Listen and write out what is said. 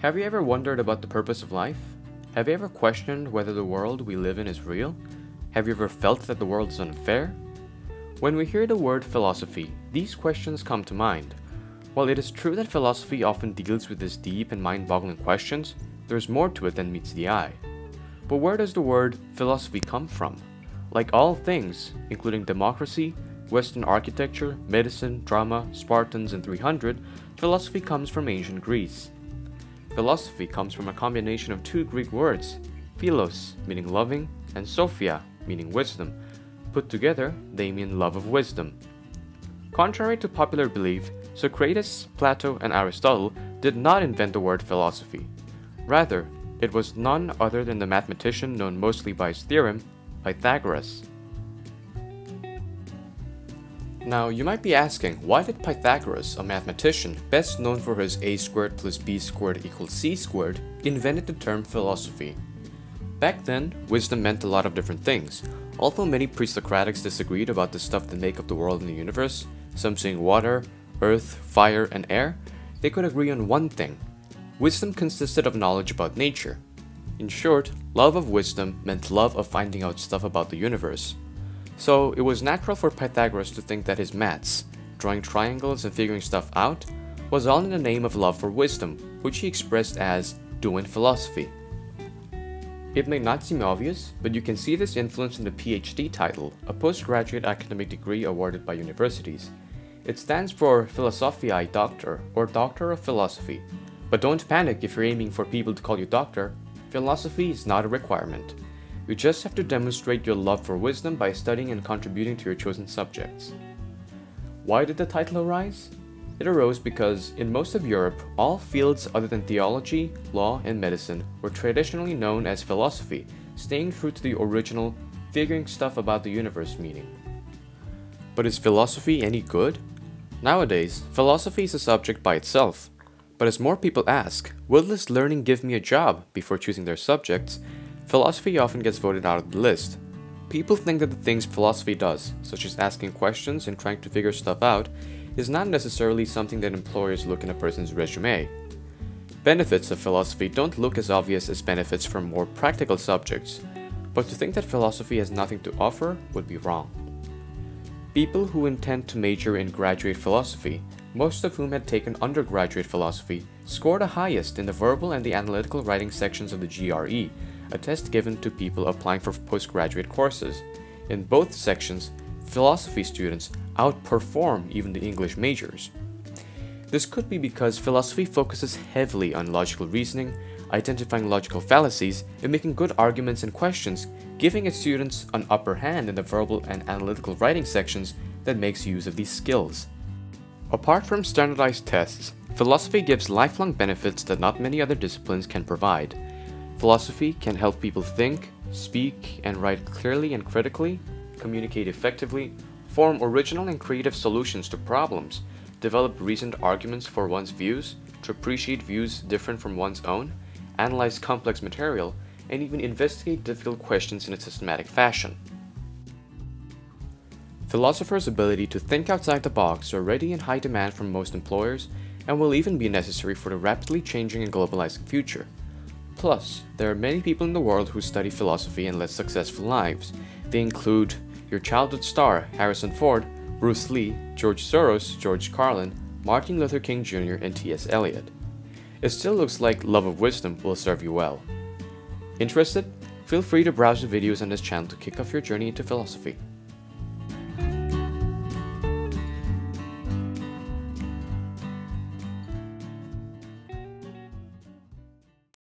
Have you ever wondered about the purpose of life? Have you ever questioned whether the world we live in is real? Have you ever felt that the world is unfair? When we hear the word philosophy, these questions come to mind. While it is true that philosophy often deals with these deep and mind-boggling questions, there's more to it than meets the eye. But where does the word philosophy come from? Like all things, including democracy, Western architecture, medicine, drama, Spartans, and 300, philosophy comes from ancient Greece. Philosophy comes from a combination of two Greek words, philos, meaning loving, and sophia, meaning wisdom. Put together, they mean love of wisdom. Contrary to popular belief, Socrates, Plato, and Aristotle did not invent the word philosophy. Rather, it was none other than the mathematician known mostly by his theorem, Pythagoras. Now, you might be asking, why did Pythagoras, a mathematician best known for his a squared plus b squared equals c squared, invented the term philosophy? Back then, wisdom meant a lot of different things. Although many pre-Socratics disagreed about the stuff that make up the world and the universe, some saying water, earth, fire, and air, they could agree on one thing. Wisdom consisted of knowledge about nature. In short, love of wisdom meant love of finding out stuff about the universe. So it was natural for Pythagoras to think that his maths, drawing triangles and figuring stuff out, was all in the name of love for wisdom, which he expressed as doing philosophy. It may not seem obvious, but you can see this influence in the PhD title, a postgraduate academic degree awarded by universities. It stands for Philosophiae Doctor, or Doctor of Philosophy. But don't panic if you're aiming for people to call you doctor. Philosophy is not a requirement. You just have to demonstrate your love for wisdom by studying and contributing to your chosen subjects. Why did the title arise? It arose because, in most of Europe, all fields other than theology, law, and medicine were traditionally known as philosophy, staying true to the original figuring stuff about the universe meaning. But is philosophy any good? Nowadays, philosophy is a subject by itself. But as more people ask, will this learning give me a job before choosing their subjects, philosophy often gets voted out of the list. People think that the things philosophy does, such as asking questions and trying to figure stuff out, is not necessarily something that employers look in a person's resume. Benefits of philosophy don't look as obvious as benefits from more practical subjects, but to think that philosophy has nothing to offer would be wrong. People who intend to major in graduate philosophy, most of whom had taken undergraduate philosophy, scored the highest in the verbal and the analytical writing sections of the GRE, a test given to people applying for postgraduate courses. In both sections, philosophy students outperform even the English majors. This could be because philosophy focuses heavily on logical reasoning, identifying logical fallacies, and making good arguments and questions, giving its students an upper hand in the verbal and analytical writing sections that makes use of these skills. Apart from standardized tests, philosophy gives lifelong benefits that not many other disciplines can provide. Philosophy can help people think, speak, and write clearly and critically, communicate effectively, form original and creative solutions to problems, develop reasoned arguments for one's views, to appreciate views different from one's own, analyze complex material, and even investigate difficult questions in a systematic fashion. Philosophers' ability to think outside the box are already in high demand from most employers and will even be necessary for the rapidly changing and globalizing future. Plus, there are many people in the world who study philosophy and live successful lives. They include your childhood star, Harrison Ford, Bruce Lee, George Soros, George Carlin, Martin Luther King Jr., and T.S. Eliot. It still looks like love of wisdom will serve you well. Interested? Feel free to browse the videos on this channel to kick off your journey into philosophy.